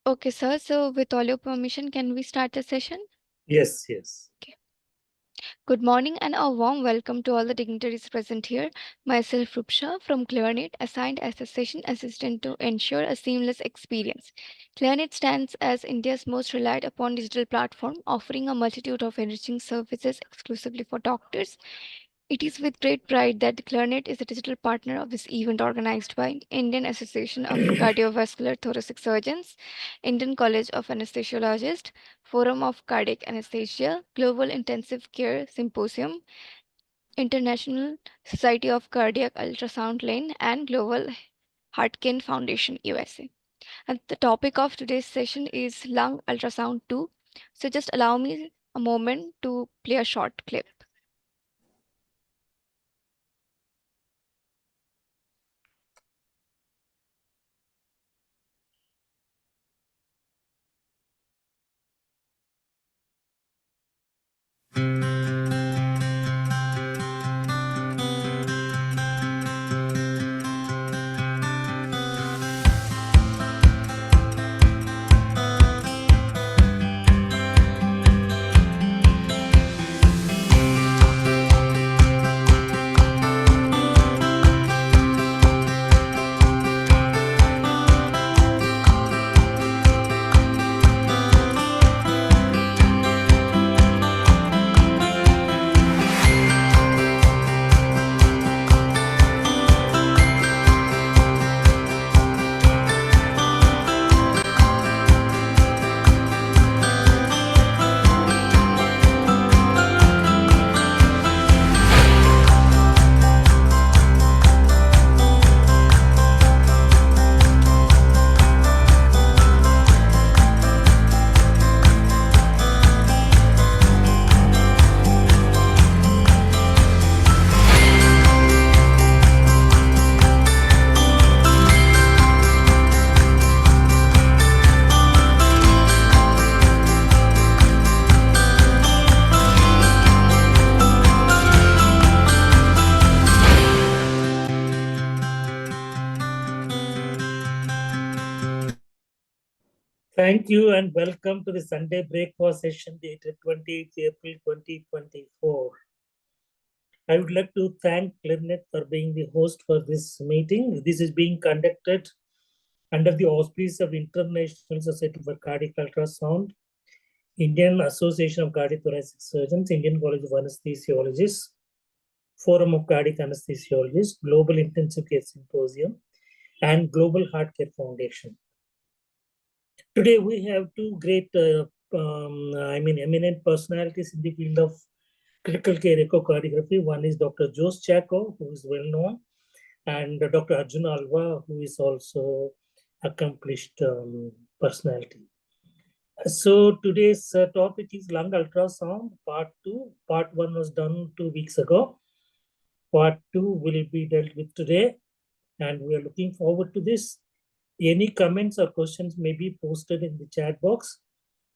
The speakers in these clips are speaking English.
Okay, sir. So, with all your permission, can we start the session? Yes, yes. Okay. Good morning and a warm welcome to all the dignitaries present here. Myself, Rupsha from ClearNet, assigned as a session assistant to ensure a seamless experience. ClearNet stands as India's most relied upon digital platform, offering a multitude of enriching services exclusively for doctors. It is with great pride that ClearNet is a digital partner of this event organized by Indian Association of Cardiovascular Thoracic Surgeons, Indian College of Anaesthesiologists, Forum of Cardiac Anesthesia, Global Intensive Care Symposium, International Society of Cardiac Ultrasound Lane, and Global Heartkin Foundation USA. And the topic of today's session is lung ultrasound 2. So just allow me a moment to play a short clip. Thank you and welcome to the Sunday breakfast session dated 28th April 2024. I would like to thank ClearNet for being the host for this meeting. This is being conducted under the auspices of International Society for Cardiac Ultrasound, Indian Association of Cardiothoracic Surgeons, Indian College of Anaesthesiologists, Forum of Cardiac Anesthesiologists, Global Intensive Care Symposium, and Global Heart Care Foundation. Today we have two great, eminent personalities in the field of critical care echocardiography. One is Dr. Jose Chaco, who is well known, and Dr. Arjun Alva, who is also accomplished personality. So today's topic is lung ultrasound, part 2. Part 1 was done 2 weeks ago. Part 2 will be dealt with today, and we are looking forward to this. Any comments or questions may be posted in the chat box.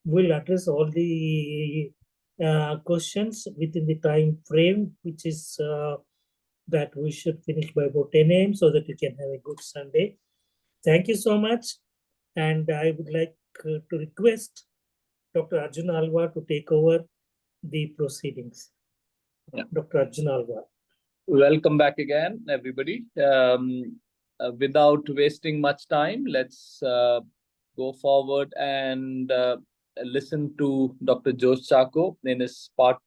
We'll address all the questions within the time frame, which is that we should finish by about 10 a.m. so that you can have a good Sunday. Thank you so much. And I would like to request Dr. Arjun Alva to take over the proceedings. Yeah. Dr. Arjun Alva. Welcome back again, everybody. Without wasting much time, let's go forward and listen to Dr. Jose Chaco in his part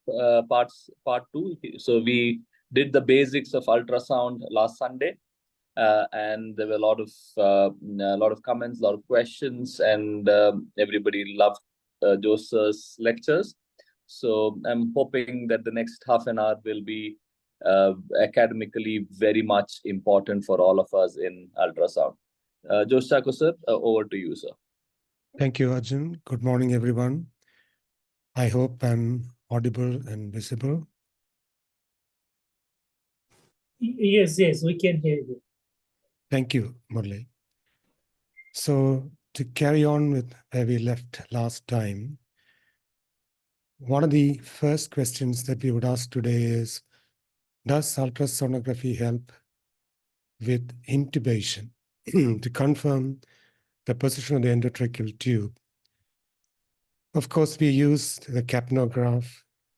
2. So we did the basics of ultrasound last Sunday, and there were a lot of comments, a lot of questions, and everybody loved Jose's lectures. So I'm hoping that the next half an hour will be academically very much important for all of us in ultrasound. Jose Chaco, sir, over to you, sir. Thank you, Arjun. Good morning, everyone. I hope I'm audible and visible. Yes, we can hear you. Thank you, Murli. So to carry on with where we left last time, one of the first questions that we would ask today is, does ultrasonography help with intubation to confirm the position of the endotracheal tube. Of course, we used the capnograph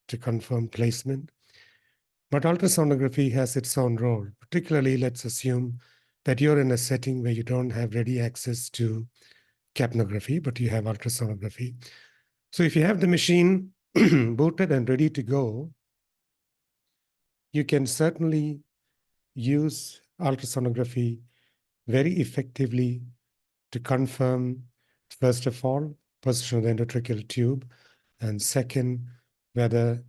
to confirm placement, but ultrasonography has its own role. Particularly, let's assume that you're in a setting where you don't have ready access to capnography, but you have ultrasonography. So if you have the machine booted and ready to go, you can certainly use ultrasonography very effectively to confirm, first of all, position of the endotracheal tube, and second, whether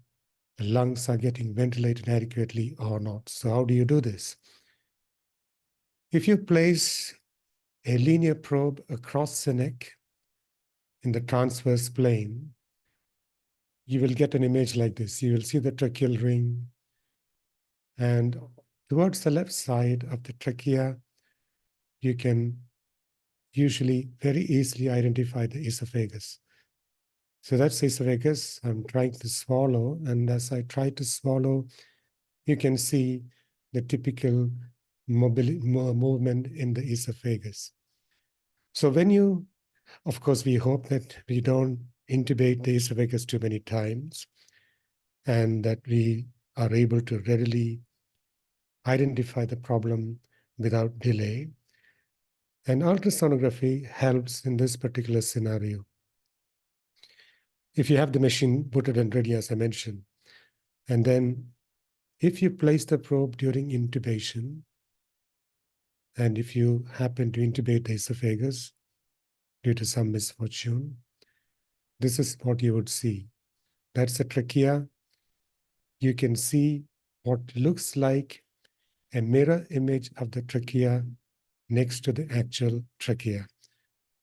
the lungs are getting ventilated adequately or not. So how do you do this? If you place a linear probe across the neck in the transverse plane, you will get an image like this. You will see the tracheal ring, and towards the left side of the trachea, you can usually very easily identify the esophagus. So that's the esophagus. I'm trying to swallow, and as I try to swallow, you can see the typical movement in the esophagus. So when you, of course, we hope that we don't intubate the esophagus too many times, and that we are able to readily identify the problem without delay. And ultrasonography helps in this particular scenario. If you have the machine booted and ready, as I mentioned, and then if you place the probe during intubation, and if you happen to intubate the esophagus due to some misfortune, this is what you would see. That's the trachea. You can see what looks like a mirror image of the trachea next to the actual trachea.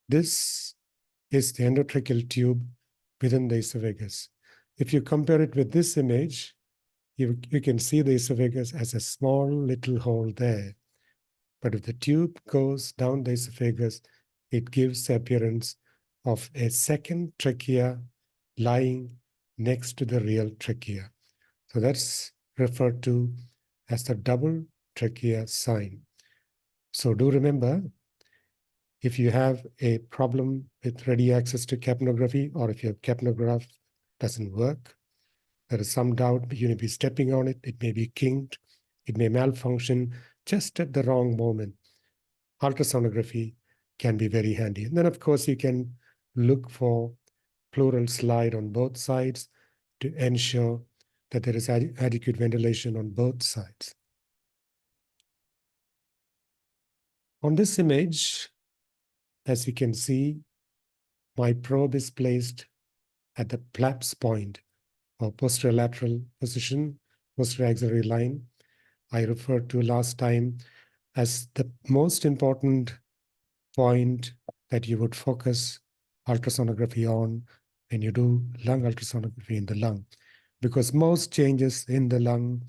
This is the endotracheal tube within the esophagus. If you compare it with this image, you can see the esophagus as a small little hole there. But if the tube goes down the esophagus, it gives the appearance of a second trachea lying next to the real trachea. So that's referred to as the double trachea sign. So do remember, if you have a problem with ready access to capnography, or if your capnograph doesn't work, there is some doubt, you may be stepping on it, it may be kinked, it may malfunction just at the wrong moment. Ultrasonography can be very handy. And then, of course, you can look for pleural slide on both sides to ensure that there is adequate ventilation on both sides. On this image, as you can see, my probe is placed at the PLAPS point, or posterolateral position, posterior axillary line. I referred to last time as the most important point that you would focus ultrasonography on when you do lung ultrasonography in the lung, because most changes in the lung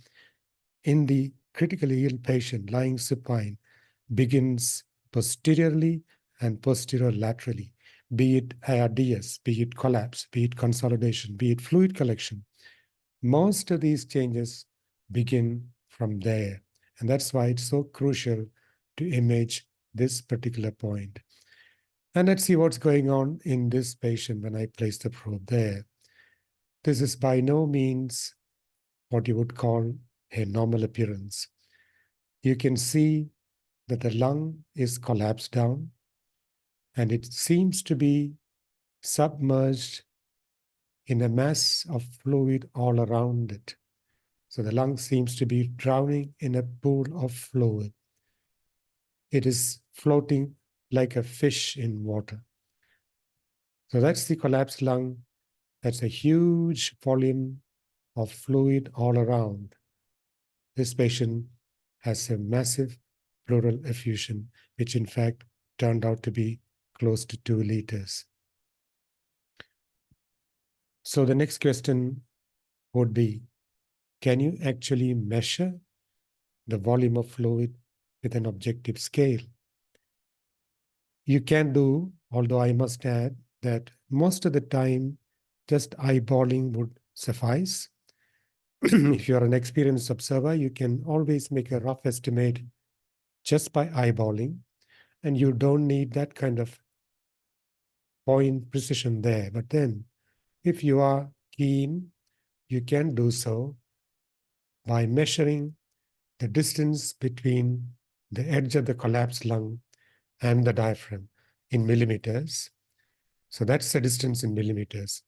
in the critically ill patient lying supine begins posteriorly and posterolaterally, be it ARDS, be it collapse, be it consolidation, be it fluid collection. Most of these changes begin from there. And that's why it's so crucial to image this particular point. And let's see what's going on in this patient when I place the probe there. This is by no means what you would call a normal appearance. You can see that the lung is collapsed down, and it seems to be submerged in a mass of fluid all around it. So the lung seems to be drowning in a pool of fluid. It is floating like a fish in water. So that's the collapsed lung. That's a huge volume of fluid all around. This patient has a massive pleural effusion, which in fact turned out to be close to 2 liters. So the next question would be, can you actually measure the volume of fluid with an objective scale? You can do, although I must add that most of the time, just eyeballing would suffice. If you're an experienced observer, you can always make a rough estimate just by eyeballing, and you don't need that kind of point precision there. But then, if you are keen, you can do so by measuring the distance between the edge of the collapsed lung and the diaphragm in millimeters. So that's the distance in millimeters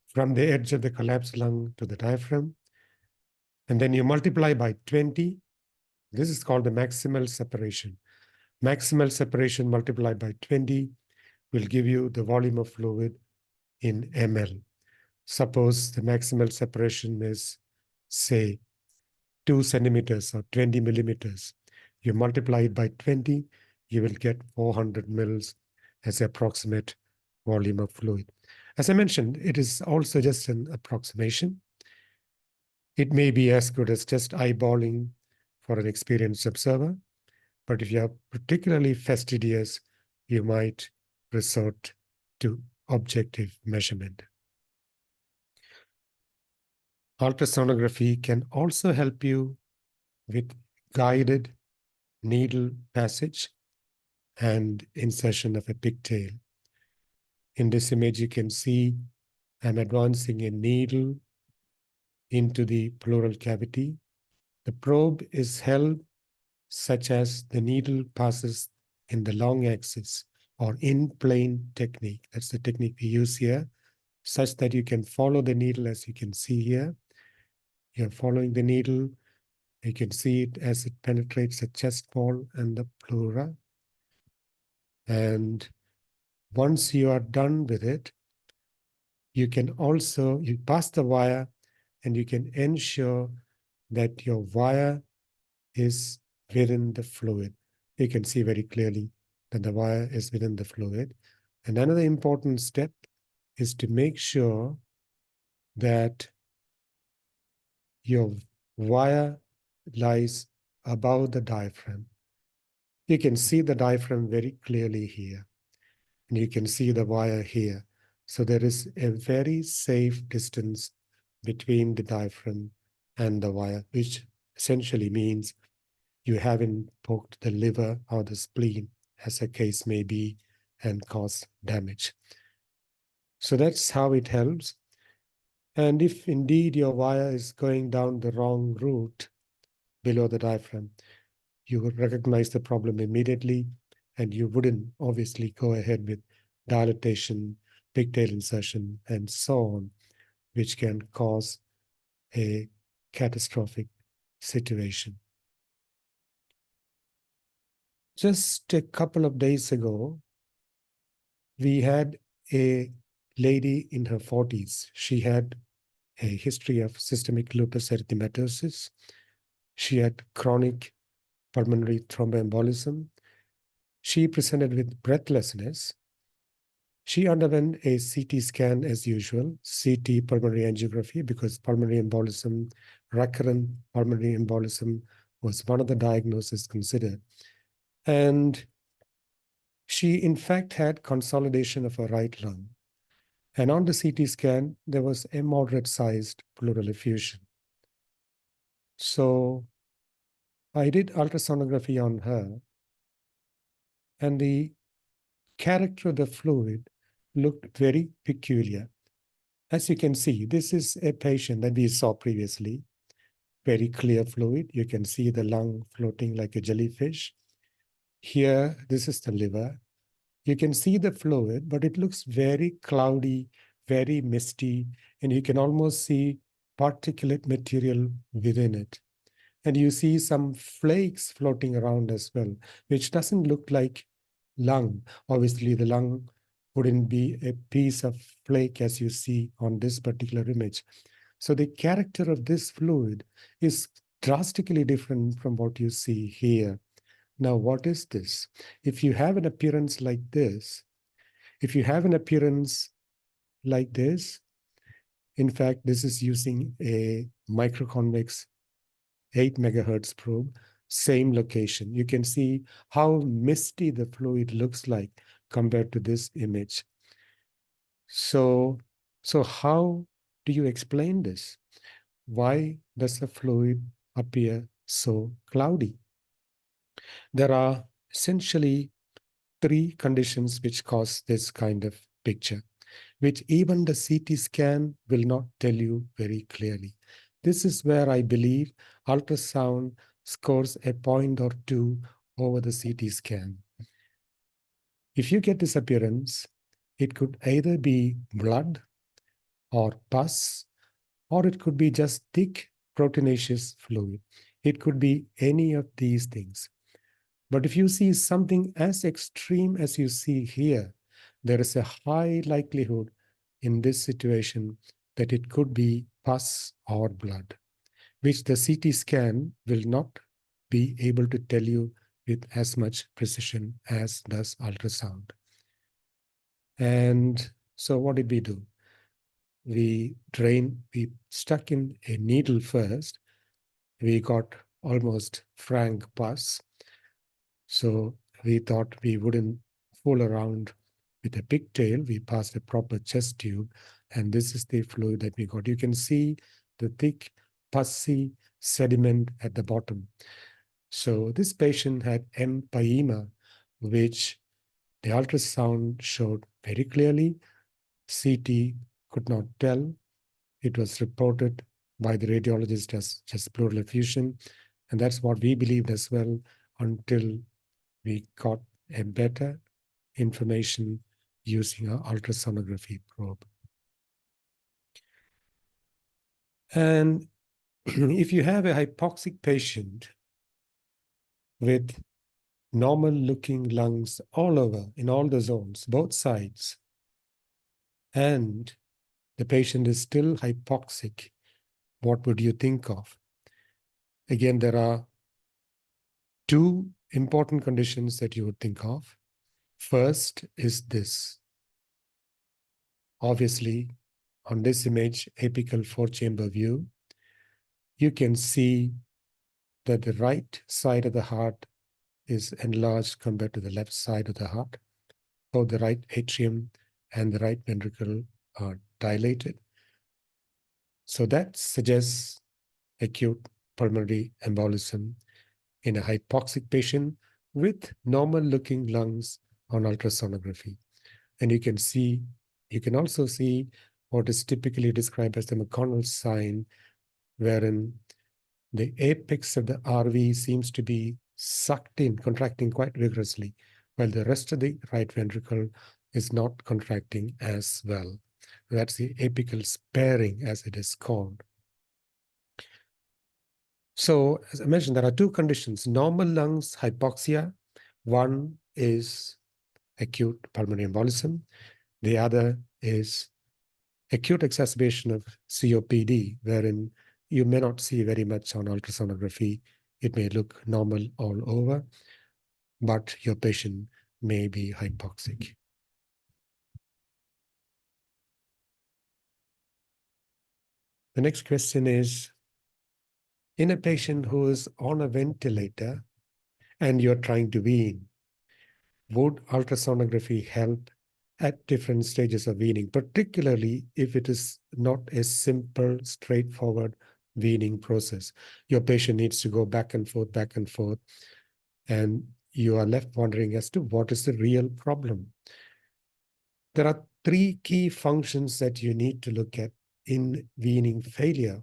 from the edge of the collapsed lung to the diaphragm. And then you multiply by 20. This is called the maximal separation. Maximal separation multiplied by 20 will give you the volume of fluid in ml. Suppose the maximal separation is, say, 2 centimeters or 20 millimeters. You multiply it by 20, you will get 400 mils as the approximate volume of fluid. As I mentioned, it is also just an approximation. It may be as good as just eyeballing for an experienced observer, but if you are particularly fastidious, you might resort to objective measurement. Ultrasonography can also help you with guided needle passage and insertion of a pigtail. In this image, you can see I'm advancing a needle into the pleural cavity. The probe is held such as the needle passes in the long axis or in plane technique. That's the technique we use here, such that you can follow the needle as you can see here. You're following the needle. You can see it as it penetrates the chest wall and the pleura. And once you are done with it, you can also, you pass the wire and you can ensure that your wire is within the fluid. You can see very clearly that the wire is within the fluid. And another important step is to make sure that your wire lies above the diaphragm. You can see the diaphragm very clearly here, and you can see the wire here. So there is a very safe distance between the diaphragm and the wire, which essentially means you haven't poked the liver or the spleen, as the case may be, and caused damage. So that's how it helps. And if indeed your wire is going down the wrong route below the diaphragm, you would recognize the problem immediately, and you wouldn't obviously go ahead with dilatation, pigtail insertion, and so on, which can cause a catastrophic situation. Just a couple of days ago, we had a lady in her 40s. She had a history of systemic lupus erythematosus. She had chronic pulmonary thromboembolism. She presented with breathlessness. She underwent a CT scan as usual, CT pulmonary angiography, because pulmonary embolism, recurrent pulmonary embolism was one of the diagnoses considered. And she, in fact, had consolidation of her right lung. And on the CT scan, there was a moderate-sized pleural effusion. So I did ultrasonography on her, and the character of the fluid looked very peculiar. As you can see, this is a patient that we saw previously, very clear fluid. You can see the lung floating like a jellyfish. Here, this is the liver. You can see the fluid, but it looks very cloudy, very misty, and you can almost see particulate material within it. And you see some flakes floating around as well, which doesn't look like lung. Obviously, the lung wouldn't be a piece of flake as you see on this particular image. So the character of this fluid is drastically different from what you see here. Now, what is this? If you have an appearance like this, in fact, this is using a microconvex 8 megahertz probe, same location. You can see how misty the fluid looks like compared to this image. So how do you explain this? Why does the fluid appear so cloudy? There are essentially 3 conditions which cause this kind of picture, which even the CT scan will not tell you very clearly. This is where I believe ultrasound scores a point or two over the CT scan. If you get this appearance, it could either be blood or pus, or it could be just thick proteinaceous fluid. It could be any of these things. But if you see something as extreme as you see here, there is a high likelihood in this situation that it could be pus or blood, which the CT scan will not be able to tell you with as much precision as does ultrasound. And so what did we do? We stuck in a needle first. We got almost frank pus. So we thought we wouldn't fool around with a pigtail. We passed a proper chest tube, and this is the fluid that we got. You can see the thick, pussy sediment at the bottom. So this patient had empyema, which the ultrasound showed very clearly. CT could not tell. It was reported by the radiologist as just pleural effusion. And that's what we believed as well until we got a better information using our ultrasonography probe. And if you have a hypoxic patient with normal looking lungs all over in all the zones, both sides, and the patient is still hypoxic, what would you think of? Again, there are two important conditions that you would think of. First is this. Obviously, on this image, apical four-chamber view, you can see that the right side of the heart is enlarged compared to the left side of the heart. Both the right atrium and the right ventricle are dilated. So that suggests acute pulmonary embolism in a hypoxic patient with normal-looking lungs on ultrasonography. And you can also see what is typically described as the McConnell sign, wherein the apex of the RV seems to be sucked in, contracting quite vigorously, while the rest of the right ventricle is not contracting as well. That's the apical sparing, as it is called. So, as I mentioned, there are two conditions: normal lungs hypoxia. One is acute pulmonary embolism. The other is acute exacerbation of COPD, wherein you may not see very much on ultrasonography. It may look normal all over, but your patient may be hypoxic. The next question is, in a patient who is on a ventilator and you're trying to wean, would ultrasonography help at different stages of weaning, particularly if it is not a simple, straightforward weaning process? Your patient needs to go back and forth, and you are left wondering as to what is the real problem. There are three key functions that you need to look at in weaning failure,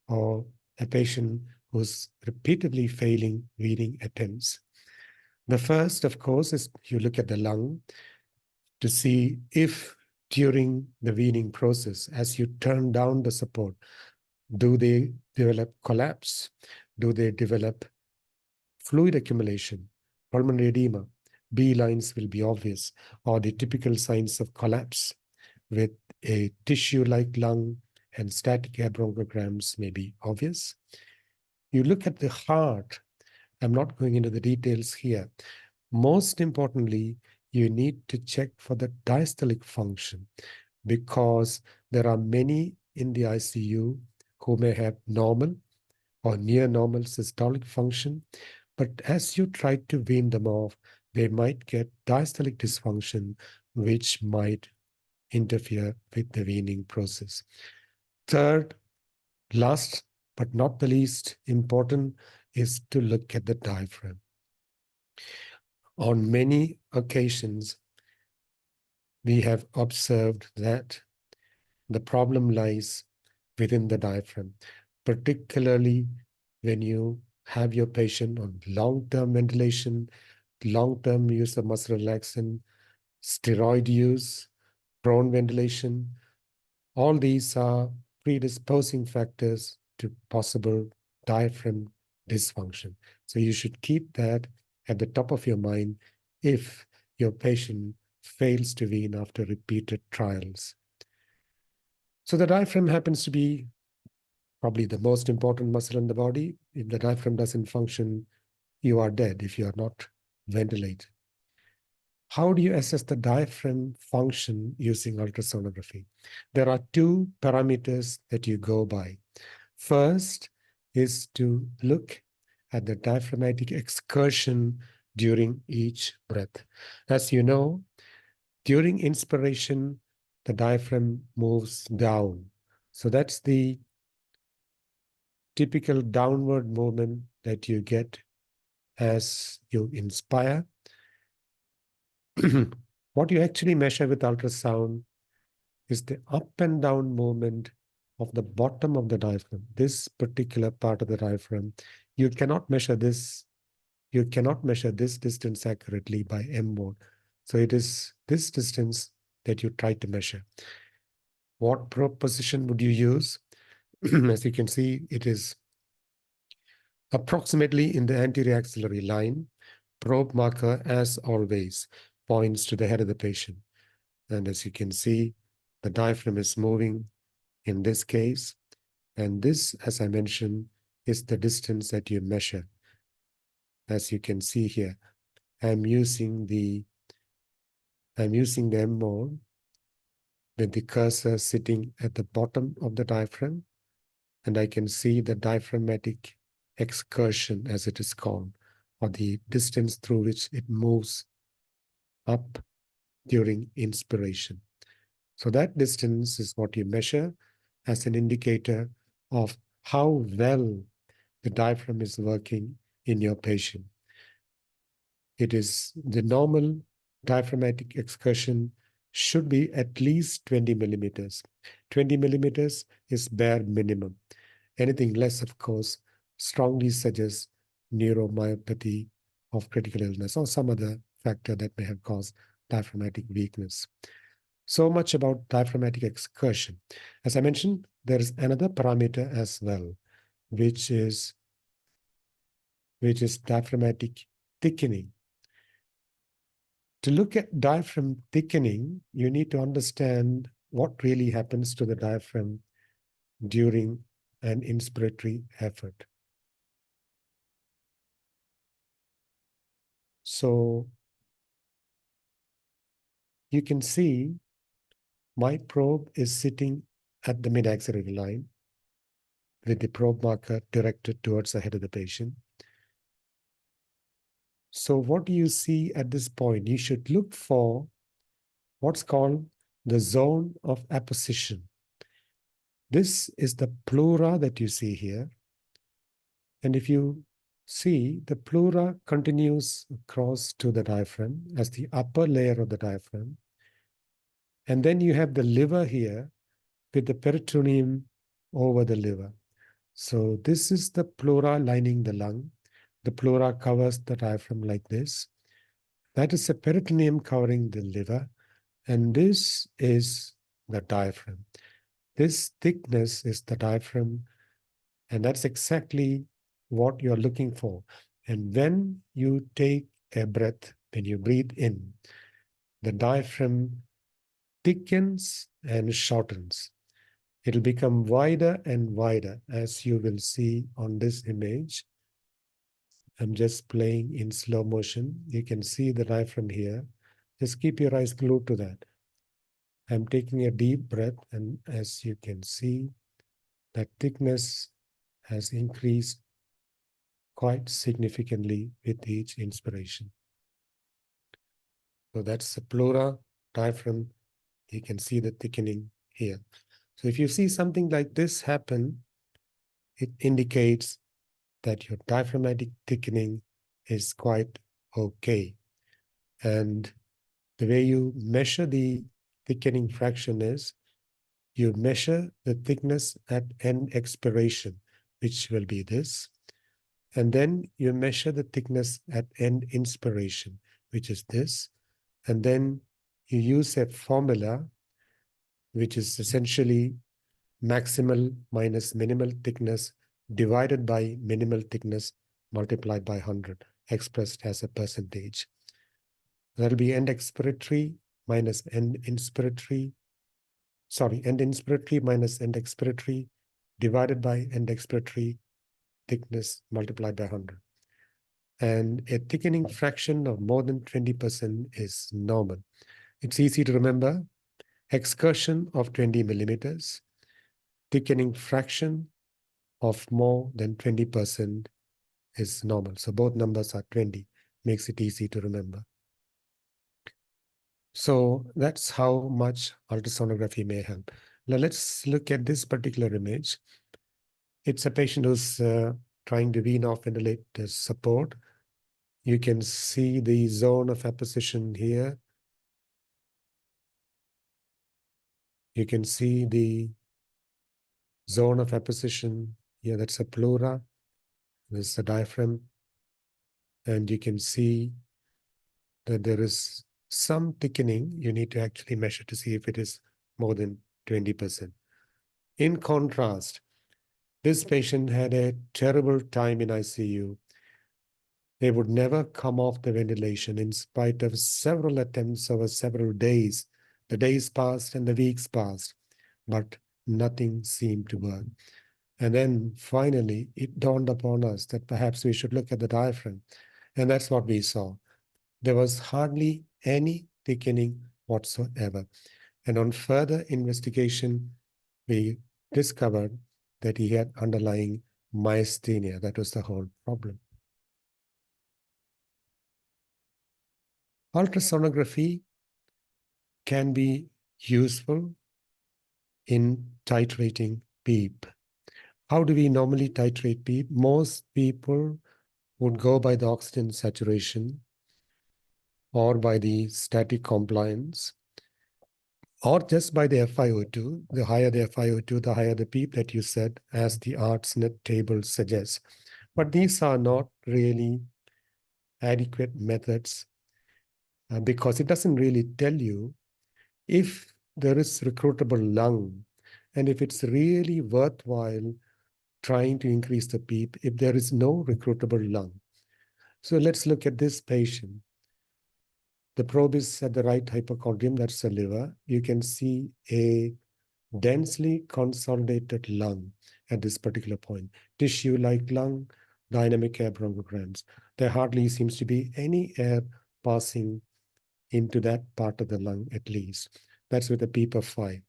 or a patient who's repeatedly failing weaning attempts. The first, of course, is you look at the lung to see if during the weaning process, as you turn down the support, do they develop collapse? Do they develop fluid accumulation, pulmonary edema? B lines will be obvious, or the typical signs of collapse with a tissue-like lung and static air bronchograms may be obvious. You look at the heart. I'm not going into the details here. Most importantly, you need to check for the diastolic function, because there are many in the ICU who may have normal or near normal systolic function, but as you try to wean them off, they might get diastolic dysfunction, which might interfere with the weaning process. Third, last but not the least important, is to look at the diaphragm. On many occasions, we have observed that the problem lies within the diaphragm, particularly when you have your patient on long-term ventilation, long-term use of muscle relaxant, steroid use, prone ventilation. All these are predisposing factors to possible diaphragm dysfunction. So you should keep that at the top of your mind if your patient fails to wean after repeated trials. So the diaphragm happens to be probably the most important muscle in the body. If the diaphragm doesn't function, you are dead if you are not ventilated. How do you assess the diaphragm function using ultrasonography? There are two parameters that you go by. First is to look at the diaphragmatic excursion during each breath. As you know, during inspiration, the diaphragm moves down. So that's the typical downward movement that you get as you inspire. What you actually measure with ultrasound is the up and down movement of the bottom of the diaphragm, this particular part of the diaphragm. You cannot measure this. You cannot measure this distance accurately by M mode. So it is this distance that you try to measure. What probe position would you use? As you can see, it is approximately in the anterior axillary line. Probe marker, as always, points to the head of the patient. And as you can see, the diaphragm is moving in this case. And this, as I mentioned, is the distance that you measure. As you can see here, I'm using the M mode with the cursor sitting at the bottom of the diaphragm. And I can see the diaphragmatic excursion, as it is called, or the distance through which it moves up during inspiration. So that distance is what you measure as an indicator of how well the diaphragm is working in your patient. It is the normal diaphragmatic excursion should be at least 20 millimeters. 20 millimeters is bare minimum. Anything less, of course, strongly suggests neuromyopathy of critical illness or some other factor that may have caused diaphragmatic weakness. So much about diaphragmatic excursion. As I mentioned, there is another parameter as well, which is diaphragmatic thickening. To look at diaphragm thickening, you need to understand what really happens to the diaphragm during an inspiratory effort. So you can see my probe is sitting at the mid-axillary line with the probe marker directed towards the head of the patient. So what do you see at this point? You should look for what's called the zone of apposition. This is the pleura that you see here. And if you see, the pleura continues across to the diaphragm as the upper layer of the diaphragm. And then you have the liver here with the peritoneum over the liver. So this is the pleura lining the lung. The pleura covers the diaphragm like this. That is the peritoneum covering the liver. And this is the diaphragm. This thickness is the diaphragm. And that's exactly what you're looking for. And when you take a breath, when you breathe in, the diaphragm thickens and shortens. It'll become wider and wider, as you will see on this image. I'm just playing in slow motion. You can see the diaphragm here. Just keep your eyes glued to that. I'm taking a deep breath, and as you can see, that thickness has increased quite significantly with each inspiration. So that's the pleura, diaphragm. You can see the thickening here. So if you see something like this happen, it indicates that your diaphragmatic thickening is quite okay. And The way you measure the thickening fraction is you measure the thickness at end expiration, which will be this. And then you measure the thickness at end inspiration, which is this. And then you use a formula, which is essentially maximal minus minimal thickness divided by minimal thickness multiplied by 100, expressed as a percentage. That'll be end expiratory minus end inspiratory. Sorry, end inspiratory minus end expiratory divided by end expiratory thickness multiplied by 100. And a thickening fraction of more than 20% is normal. It's easy to remember. Excursion of 20 millimeters, thickening fraction of more than 20% is normal. So both numbers are 20, makes it easy to remember. So that's how much ultrasonography may help. Now let's look at this particular image. It's a patient who's trying to wean off ventilator support. You can see the zone of apposition here. You can see the zone of apposition here. That's a pleura. This is a diaphragm. And you can see that there is some thickening. You need to actually measure to see if it is more than 20%. In contrast, this patient had a terrible time in ICU. They would never come off the ventilation in spite of several attempts over several days. The days passed and the weeks passed, but nothing seemed to work. And then finally, it dawned upon us that perhaps we should look at the diaphragm. And that's what we saw. There was hardly any thickening whatsoever. And on further investigation, we discovered that he had underlying myasthenia. That was the whole problem. Ultrasonography can be useful in titrating PEEP. How do we normally titrate PEEP? Most people would go by the oxygen saturation or by the static compliance or just by the FiO2. The higher the FiO2, the higher the PEEP that you said, as the ArtsNet table suggests. But these are not really adequate methods because it doesn't really tell you if there is recruitable lung and if it's really worthwhile trying to increase the PEEP if there is no recruitable lung. So let's look at this patient. The probe is at the right hypochondrium, that's the liver. You can see a densely consolidated lung at this particular point. Tissue-like lung, dynamic air bronchograms. There hardly seems to be any air passing into that part of the lung at least. That's with a PEEP of 5.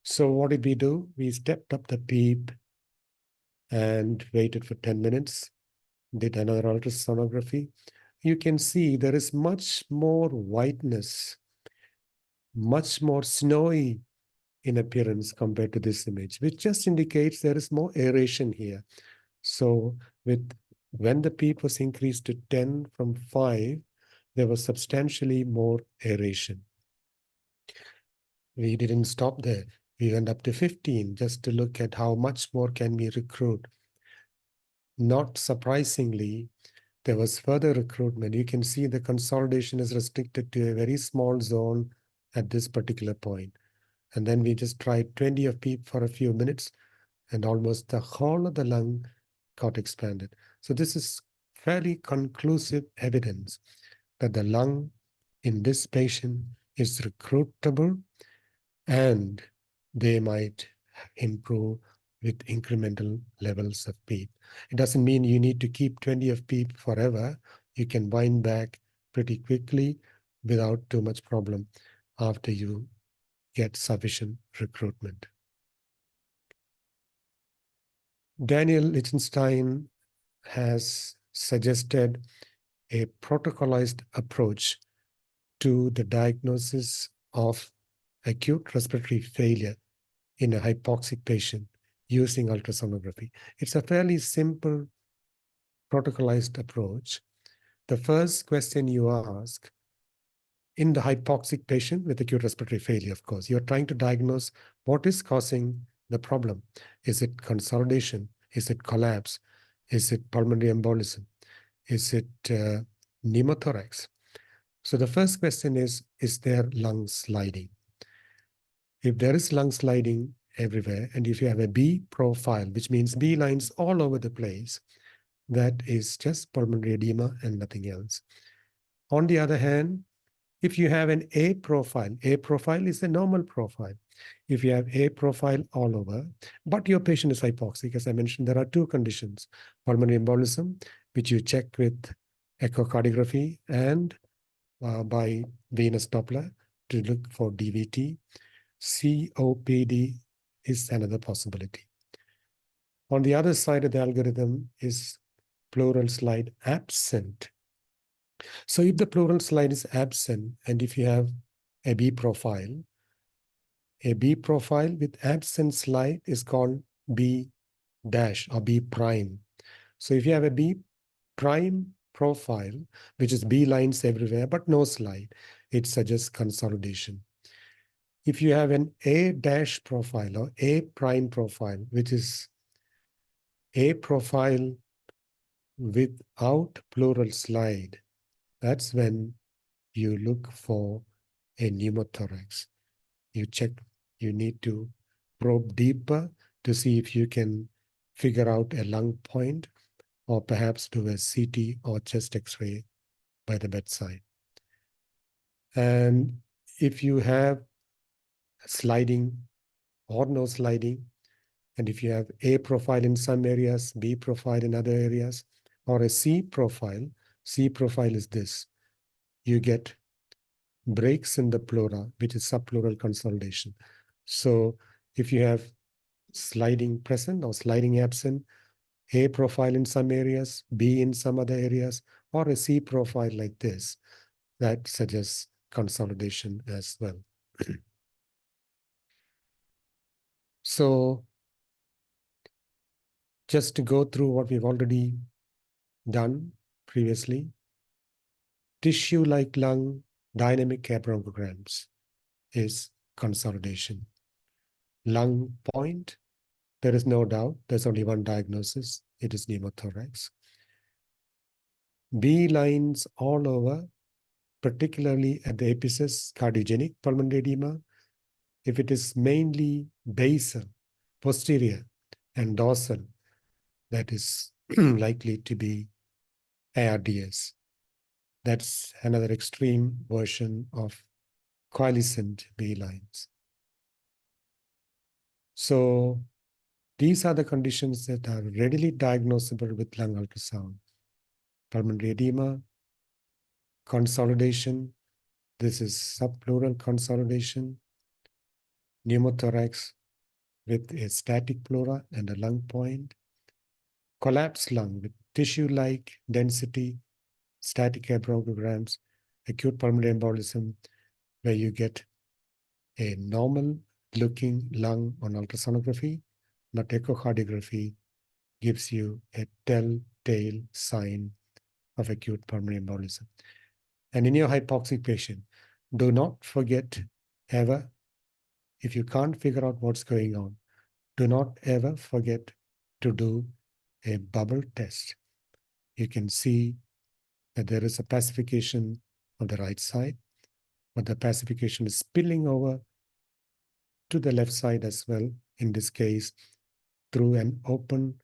So what did we do? We stepped up the PEEP and waited for 10 minutes, did another ultrasonography. You can see there is much more whiteness, much more snowy in appearance compared to this image, which just indicates there is more aeration here. So when the PEEP was increased to 10 from 5, there was substantially more aeration. We didn't stop there. We went up to 15 just to look at how much more can we recruit. Not surprisingly, there was further recruitment. You can see the consolidation is restricted to a very small zone at this particular point. And then we just tried 20 of PEEP for a few minutes and almost the whole of the lung got expanded. So this is fairly conclusive evidence that the lung in this patient is recruitable and they might improve with incremental levels of PEEP. It doesn't mean you need to keep 20 of PEEP forever. You can wind back pretty quickly without too much problem after you get sufficient recruitment. Daniel Lichtenstein has suggested a protocolized approach to the diagnosis of acute respiratory failure in a hypoxic patient using ultrasonography. It's a fairly simple protocolized approach. The first question you ask in the hypoxic patient with acute respiratory failure, of course. You're trying to diagnose what is causing the problem. Is it consolidation? Is it collapse? Is it pulmonary embolism? Is it pneumothorax? So the first question is there lung sliding? If there is lung sliding everywhere, and if you have a B profile, which means B lines all over the place, that is just pulmonary edema and nothing else. On the other hand, if you have an A profile is a normal profile. If you have A profile all over, but your patient is hypoxic, as I mentioned, there are two conditions: pulmonary embolism, which you check with echocardiography and by venous Doppler to look for DVT. COPD is another possibility. On the other side of the algorithm is pleural slide absent. So if the pleural slide is absent, and if you have a B profile with absent slide is called B dash or B prime. So if you have a B prime profile, which is B lines everywhere, but no slide, it suggests consolidation. If you have an A dash profile or A prime profile, which is A profile without pleural slide, that's when you look for a pneumothorax. You check, you need to probe deeper to see if you can figure out a lung point or perhaps do a CT or chest X-ray by the bedside. And if you have sliding or no sliding, and if you have A profile in some areas, B profile in other areas, or a C profile is this. You get breaks in the pleura, which is subpleural consolidation. So if you have sliding present or sliding absent, A profile in some areas, B in some other areas, or a C profile like this, that suggests consolidation as well. So just to go through what we've already done previously, tissue-like lung dynamic echocardiograms is consolidation. Lung point, there is no doubt, there's only one diagnosis, it is pneumothorax. B lines all over, particularly at the epiphysis, cardiogenic pulmonary edema. If it is mainly basal, posterior, and dorsal, that is likely to be ARDS. That's another extreme version of coalescent B lines. So these are the conditions that are readily diagnosable with lung ultrasound. Pulmonary edema, consolidation, this is subpleural consolidation, pneumothorax with a static pleura and a lung point, collapsed lung with tissue-like density, static echocardiograms, acute pulmonary embolism, where you get a normal-looking lung on ultrasonography, but echocardiography gives you a telltale sign of acute pulmonary embolism. And in your hypoxic patient, do not forget ever, if you can't figure out what's going on, do not ever forget to do a bubble test. You can see that there is a pacification on the right side, but the pacification is spilling over to the left side as well, in this case, through an open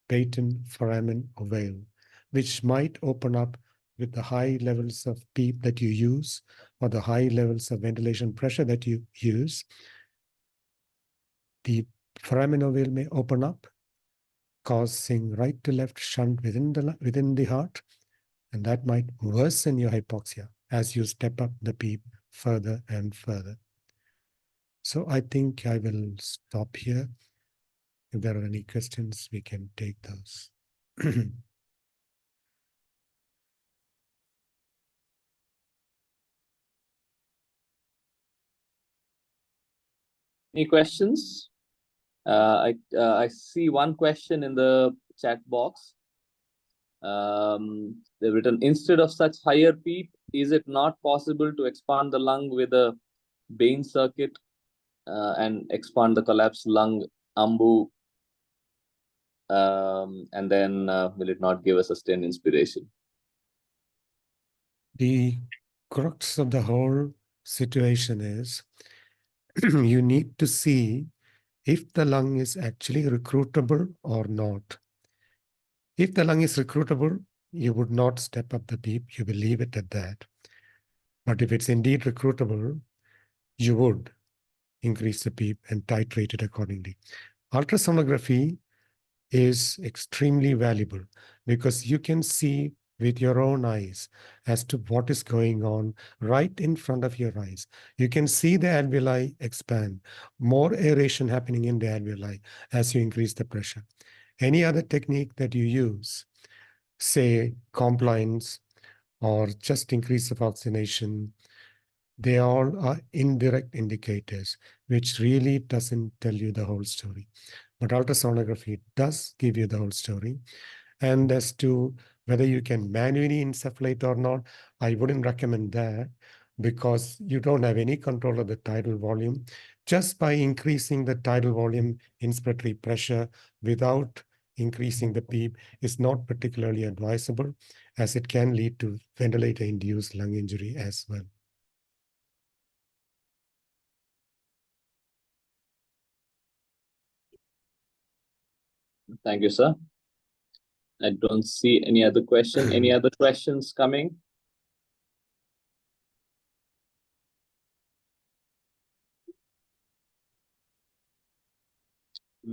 patent foramen valve, which might open up with the high levels of PEEP that you use or the high levels of ventilation pressure that you use. The foramen valve may open up, causing right to left shunt within the heart, and that might worsen your hypoxia as you step up the PEEP further and further. So I think I will stop here. If there are any questions, we can take those. Any questions? I see one question in the chat box. They've written, instead of such higher PEEP, is it not possible to expand the lung with a Bain circuit and expand the collapsed lung AMBU, and then will it not give a sustained inspiration? The crux of the whole situation is you need to see if the lung is actually recruitable or not. If the lung is recruitable, you would not step up the beep, you will leave it at that. But if it's indeed recruitable, you would increase the beep and titrate it accordingly. Ultrasonography is extremely valuable because you can see with your own eyes as to what is going on right in front of your eyes. You can see the alveoli expand, more aeration happening in the alveoli as you increase the pressure. Any other technique that you use, say compliance or just increase of oxygenation, they all are indirect indicators, which really doesn't tell you the whole story. But ultrasonography does give you the whole story. And as to whether you can manually insufflate or not, I wouldn't recommend that because you don't have any control of the tidal volume. Just by increasing the tidal volume inspiratory pressure without increasing the PEEP is not particularly advisable, as it can lead to ventilator-induced lung injury as well. Thank you, sir. I don't see any other question. Any other questions coming?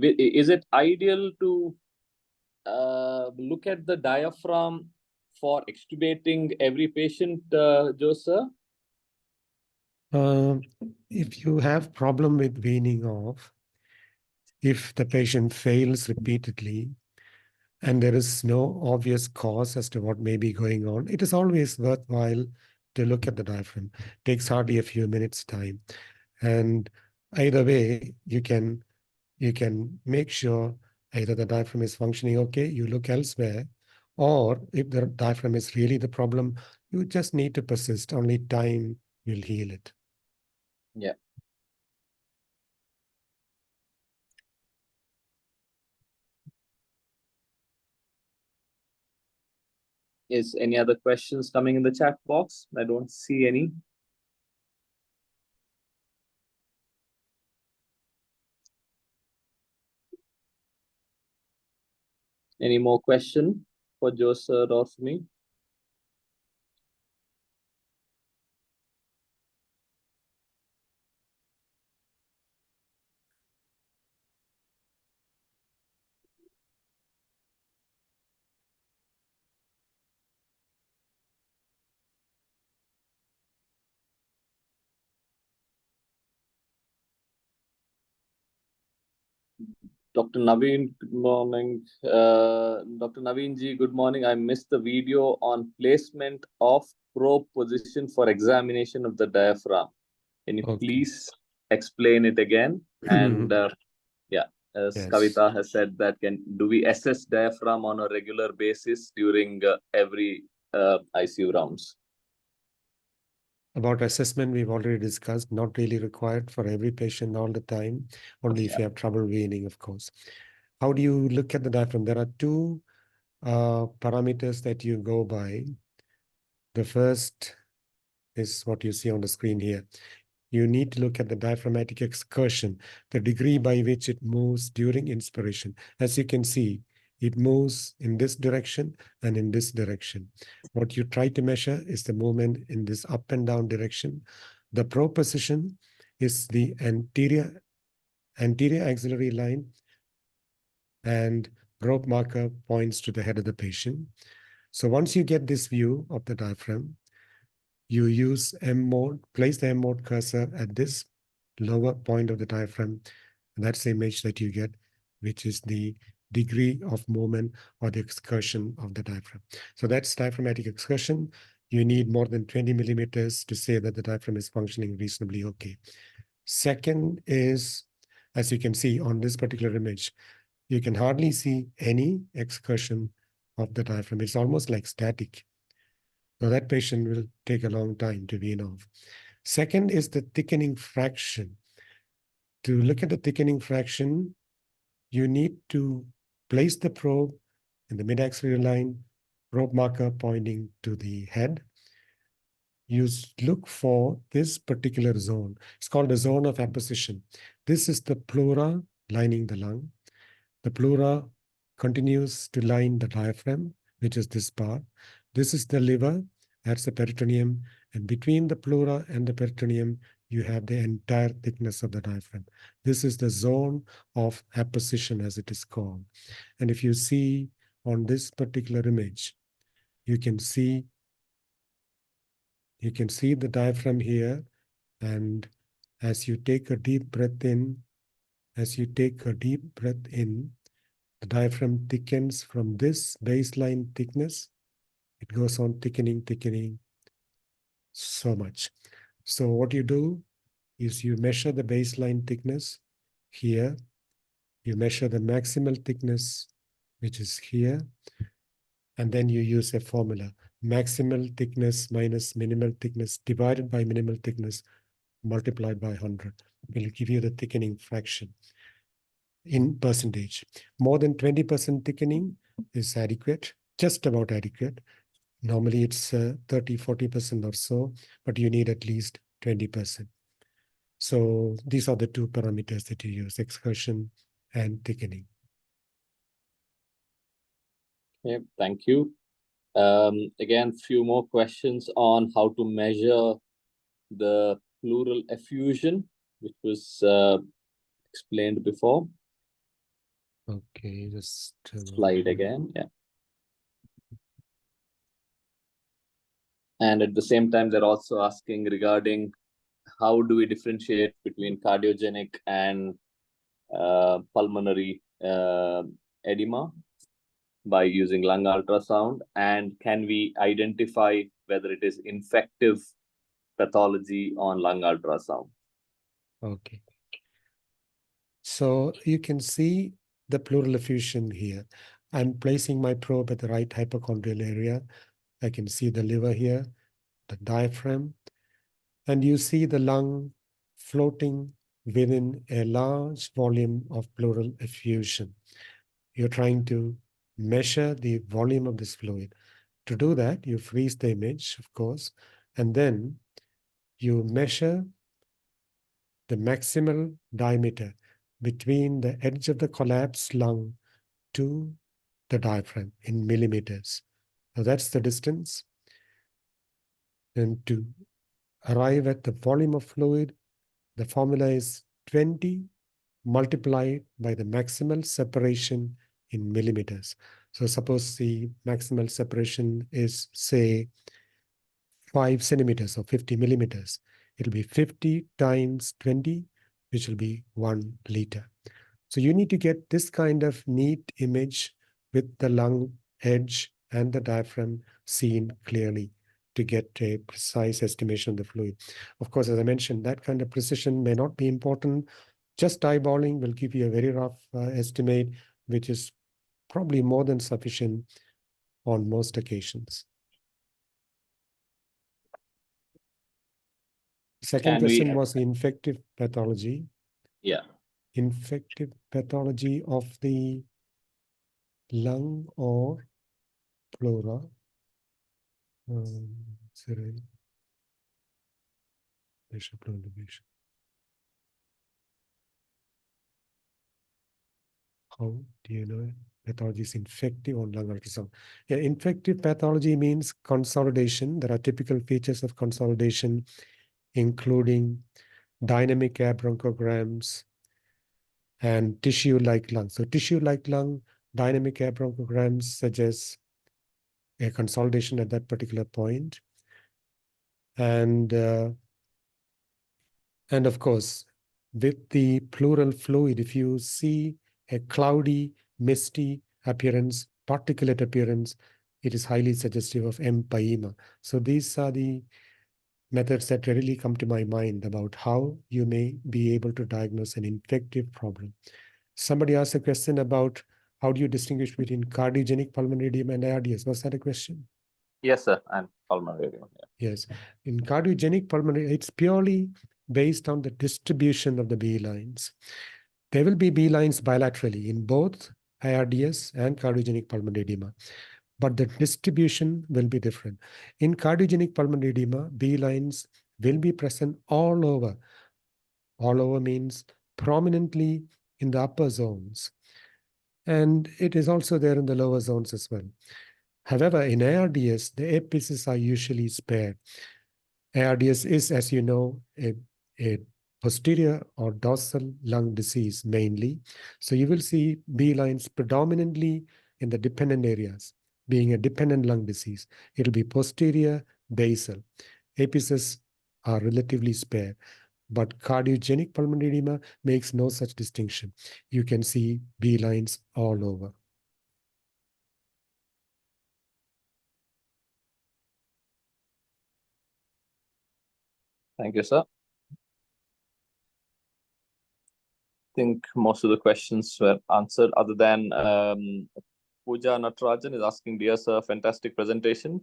Is it ideal to look at the diaphragm for extubating every patient, Joe, sir? If you have problem with weaning off, if the patient fails repeatedly, and there is no obvious cause as to what may be going on, it is always worthwhile to look at the diaphragm. It takes hardly a few minutes time. And either way, you can make sure either the diaphragm is functioning okay, you look elsewhere, or if the diaphragm is really the problem, you just need to persist. Only time will heal it. Yeah. Is any other questions coming in the chat box? I don't see any. Any more question for Joe, sir, or for me? Dr. Naveen, good morning. Dr. Naveen ji, good morning. I missed the video on placement of probe position for examination of the diaphragm. Can you please explain it again? And yeah, as Yes. Kavita has said that, do we assess diaphragm on a regular basis during every ICU rounds? About assessment, we've already discussed, not really required for every patient all the time, only if you have trouble weaning, of course. How do you look at the diaphragm? There are two parameters that you go by. The first is what you see on the screen here. You need to look at the diaphragmatic excursion, the degree by which it moves during inspiration. As you can see, it moves in this direction and in this direction. What you try to measure is the movement in this up and down direction. The probe position is the anterior axillary line, and probe marker points to the head of the patient. So once you get this view of the diaphragm, you use M mode, place the M mode cursor at this lower point of the diaphragm. And that's the image that you get, which is the degree of movement or the excursion of the diaphragm. So that's diaphragmatic excursion. You need more than 20 millimeters to say that the diaphragm is functioning reasonably okay. Second is, as you can see on this particular image, you can hardly see any excursion of the diaphragm. It's almost like static. So that patient will take a long time to wean off. Second is the thickening fraction. To look at the thickening fraction, you need to place the probe in the mid-axillary line, probe marker pointing to the head. You look for this particular zone. It's called the zone of apposition. This is the pleura lining the lung. The pleura continues to line the diaphragm, which is this part. This is the liver, that's the peritoneum. And between the pleura and the peritoneum, you have the entire thickness of the diaphragm. This is the zone of apposition, as it is called. And if you see on this particular image, you can see the diaphragm here. And as you take a deep breath in, the diaphragm thickens from this baseline thickness. It goes on thickening so much. So what you do is you measure the baseline thickness here. You measure the maximal thickness, which is here. And then you use a formula. Maximal thickness minus minimal thickness divided by minimal thickness multiplied by 100 will give you the thickening fraction in percentage. More than 20% thickening is adequate, just about adequate. Normally it's 30-40% or so, but you need at least 20%. So these are the two parameters that you use, excursion and thickening. Okay, thank you. Again, few more questions on how to measure the pleural effusion, which was explained before. Okay, just Slide again, yeah. And at the same time, they're also asking regarding how do we differentiate between cardiogenic and pulmonary edema by using lung ultrasound, and can we identify whether it is infective pathology on lung ultrasound? Okay. So you can see the pleural effusion here. I'm placing my probe at the right hypochondrial area. I can see the liver here, the diaphragm, and you see the lung floating within a large volume of pleural effusion. You're trying to measure the volume of this fluid. To do that, you freeze the image, of course, and then you measure the maximal diameter between the edge of the collapsed lung to the diaphragm in millimeters. Now that's the distance. And to arrive at the volume of fluid, the formula is 20 multiplied by the maximal separation in millimeters. So suppose the maximal separation is, say, 5 centimeters or 50 millimeters. It'll be 50 times 20, which will be 1 liter. So you need to get this kind of neat image with the lung edge and the diaphragm seen clearly to get a precise estimation of the fluid. Of course, as I mentioned, that kind of precision may not be important. Just eyeballing will give you a very rough estimate, which is probably more than sufficient on most occasions. Second question was infective pathology. Yeah. Infective pathology of the lung or pleura. How do you know pathology is infective on lung ultrasound? Yeah, infective pathology means consolidation. There are typical features of consolidation, including dynamic air bronchograms and tissue-like lung. So tissue-like lung, dynamic air bronchograms suggest a consolidation at that particular point. And of course, with the pleural fluid, if you see a cloudy, misty appearance, particulate appearance, it is highly suggestive of empyema. So these are the methods that really come to my mind about how you may be able to diagnose an infective problem. Somebody asked a question about how do you distinguish between cardiogenic pulmonary edema and ARDS? Was that a question? Yes, sir. And pulmonary edema. Yeah. Yes. In cardiogenic pulmonary, it's purely based on the distribution of the B lines. There will be B lines bilaterally in both IRDS and cardiogenic pulmonary edema, but the distribution will be different. In cardiogenic pulmonary edema, B lines will be present all over. All over means prominently in the upper zones. And it is also there in the lower zones as well. However, in ARDS, the apices are usually spared. ARDS is, as you know, a posterior or dorsal lung disease mainly. So you will see B lines predominantly in the dependent areas, being a dependent lung disease. It'll be posterior, basal. Apices are relatively spared. But cardiogenic pulmonary edema makes no such distinction. You can see B lines all over. Thank you, sir. I think most of the questions were answered, other than Pooja Natarajan is asking, dear sir, fantastic presentation.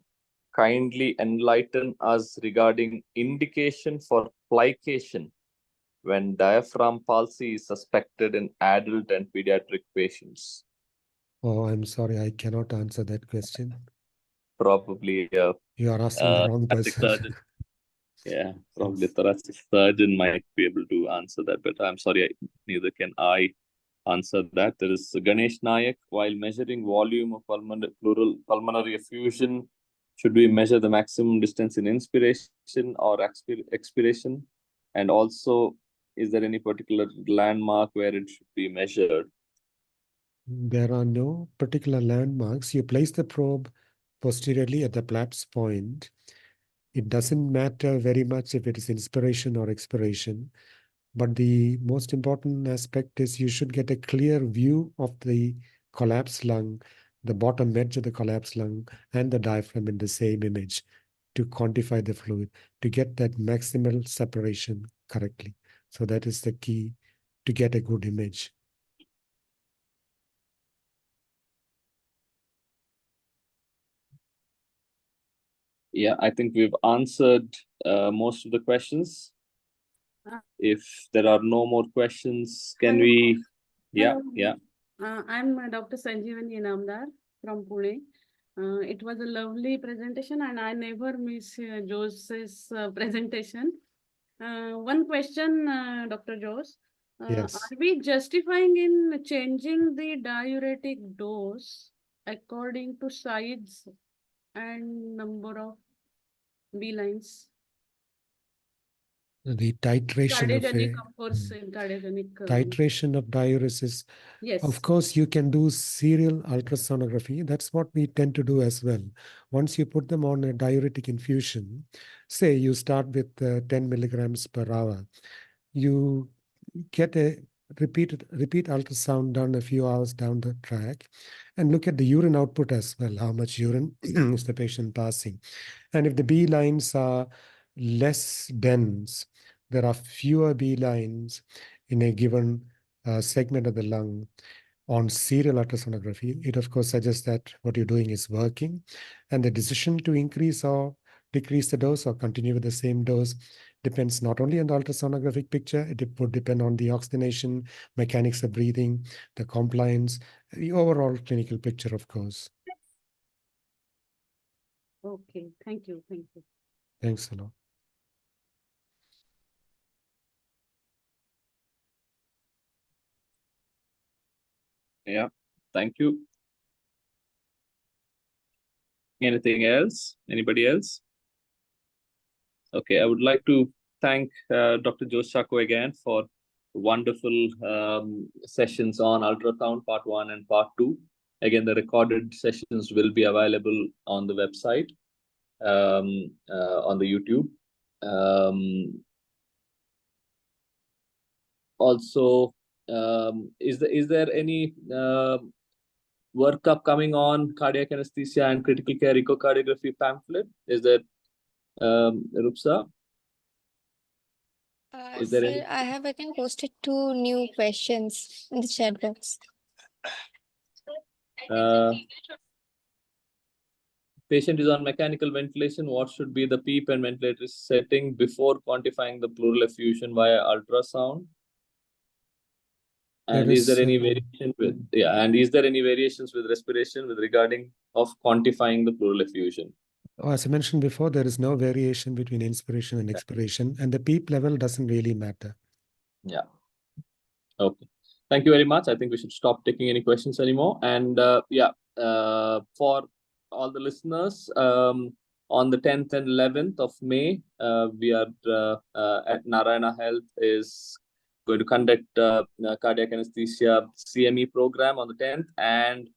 Kindly enlighten us regarding indication for plication when diaphragm palsy is suspected in adult and pediatric patients. Oh, I'm sorry, I cannot answer that question. Probably You are asking the wrong thoracic person. surgeon. Yeah, probably thoracic surgeon might be able to answer that, but I'm sorry, neither can I answer that. There is Ganesh Nayak. While measuring volume of pleural pulmonary effusion, should we measure the maximum distance in inspiration or expiration? And also, is there any particular landmark where it should be measured? There are no particular landmarks. You place the probe posteriorly at the Plapp's point. It doesn't matter very much if it is inspiration or expiration, but the most important aspect is you should get a clear view of the collapsed lung, the bottom edge of the collapsed lung, and the diaphragm in the same image to quantify the fluid, to get that maximal separation correctly. So that is the key to get a good image. Yeah, I think we've answered most of the questions. If there are no more questions, can we? Yeah, yeah. I'm Dr. Sanjeevani Inamdar from Pune. It was a lovely presentation, and I never miss Jose's presentation. One question, Dr. Jose. Yes. Are we justifying in changing the diuretic dose according to size and number of B lines? The titration Cardiogenic, of course, in cardiogenic. titration of diuresis. Yes. Of course, you can do serial ultrasonography. That's what we tend to do as well. Once you put them on a diuretic infusion, say you start with 10 milligrams per hour, you get a repeat ultrasound done a few hours down the track and look at the urine output as well. How much urine is the patient passing? And if the B lines are less dense, there are fewer B lines in a given segment of the lung on serial ultrasonography, it of course suggests that what you're doing is working, and the decision to increase or decrease the dose or continue with the same dose depends not only on the ultrasonographic picture, it would depend on the oxygenation, mechanics of breathing, the compliance, the overall clinical picture, of course. Okay, thank you. Thank you. Thanks a lot. Yeah, thank you. Anything else? Anybody else? Okay, I would like to thank Dr. Jose Chacko again for wonderful sessions on ultrasound part 1 and part 2. Again, the recorded sessions will be available on the website, on the YouTube. Also, is there any workup coming on cardiac anesthesia and critical care echocardiography pamphlet? Is there, Rupsa? Is there Sir, any? I have again posted 2 new questions in the chat box. patient is on mechanical ventilation, what should be the PEEP and ventilator setting before quantifying the pleural effusion via ultrasound? And is there any variation with, and is there any variations with respiration with regarding of quantifying the pleural effusion? As I mentioned before, there is no variation between inspiration and expiration, and the PEEP level doesn't really matter. Yeah. Okay. Thank you very much. I think we should stop taking any questions anymore. And for all the listeners, on the 10th and 11th of May, we are at Narayana Health is going to conduct cardiac anesthesia CME program on the 10th and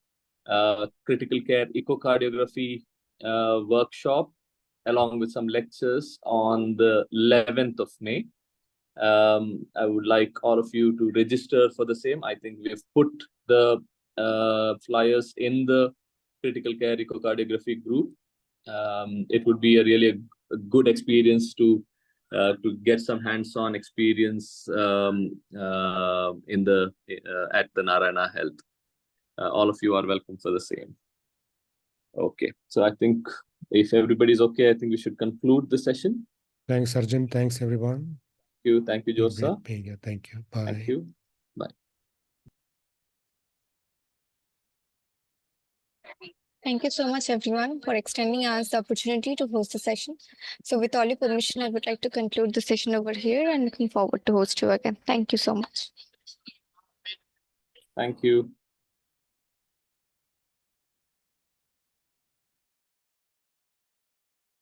critical care echocardiography workshop along with some lectures on the 11th of May. I would like all of you to register for the same. I think we have put the flyers in the critical care echocardiography group. It would be a good experience to get some hands-on experience in the at the Narayana Health. All of you are welcome for the same. Okay, so I think if everybody's okay, I think we should conclude the session. Thanks, Arjun. Thanks, everyone. Thank you, Josa. Being here. Thank you. Bye. Thank you. Bye. Thank you so much, everyone, for extending us the opportunity to host the session. So with all your permission, I would like to conclude the session over here and looking forward to host you again. Thank you so much. Thank you.